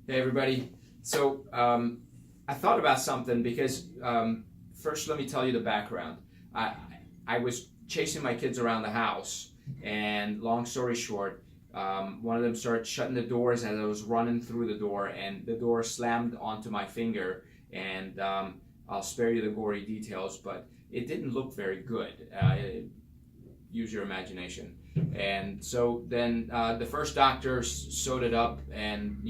Hey everybody. So I thought about something because first let me tell you the background. I I was chasing my kids around the house, and long story short, one of them started shutting the doors as I was running through the door, and the door slammed onto my finger. And I'll spare you the gory details, but it didn't look very good. Use your imagination. And so then the first doctor sewed it up and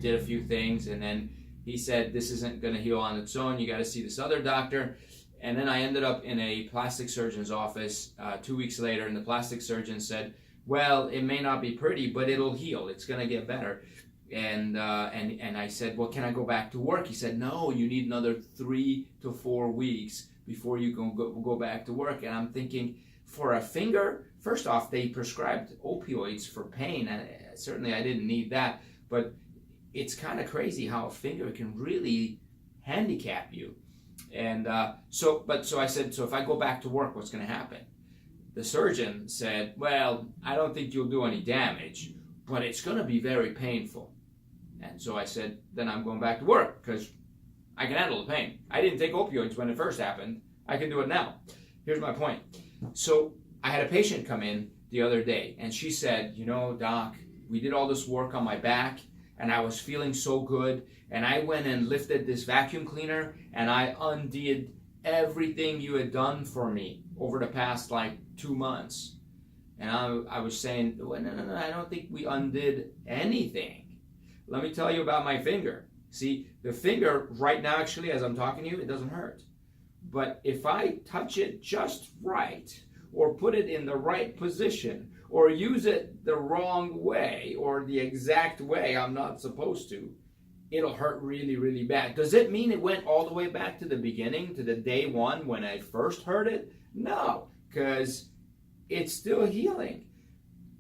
did a few things, and then he said this isn't going to heal on its own. You got to see this other doctor. And then I ended up in a plastic surgeon's office 2 weeks later, and the plastic surgeon said, "Well, it may not be pretty, but it'll heal. It's going to get better." And I said, "Well, can I go back to work?" He said, "No, you need another 3 to 4 weeks before you can go back to work." And I'm thinking, for a finger, first off, they prescribed opioids for pain, and certainly I didn't need that. But it's kind of crazy how a finger can really handicap you. And so I said, "So if I go back to work, what's going to happen?" The surgeon said, "Well, I don't think you'll do any damage, but it's going to be very painful." And so I said, "Then I'm going back to work because I can handle the pain. I didn't take opioids when it first happened. I can do it now." Here's my point. So I had a patient come in the other day, and she said, "Doc, we did all this work on my back, and I was feeling so good, and I went and lifted this vacuum cleaner, and I undid everything you had done for me over the past, 2 months." And I was saying, "Well, no, I don't think we undid anything. Let me tell you about my finger. See, the finger right now, actually, as I'm talking to you, it doesn't hurt. But if I touch it just right, or put it in the right position, or use it the wrong way, or the exact way I'm not supposed to, it'll hurt really, really bad." Does it mean it went all the way back to the beginning, to the day one when I first heard it? No, because it's still healing.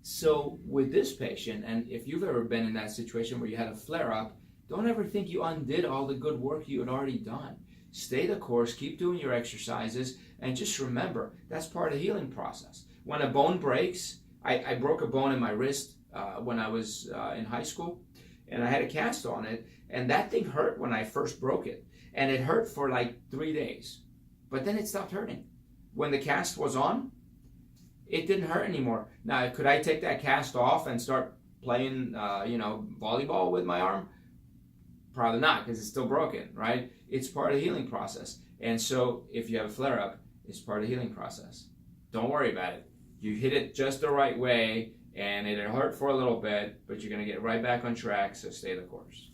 So with this patient, and if you've ever been in that situation where you had a flare-up, don't ever think you undid all the good work you had already done. Stay the course, keep doing your exercises, and just remember, that's part of the healing process. When a bone breaks, I broke a bone in my wrist when I was in high school, and I had a cast on it, and that thing hurt when I first broke it. And it hurt for 3 days, but then it stopped hurting. When the cast was on, it didn't hurt anymore. Now, could I take that cast off and start playing, volleyball with my arm? Probably not, because it's still broken, right? It's part of the healing process. And so if you have a flare-up, it's part of the healing process. Don't worry about it. You hit it just the right way, and it'll hurt for a little bit, but you're going to get right back on track, so stay the course.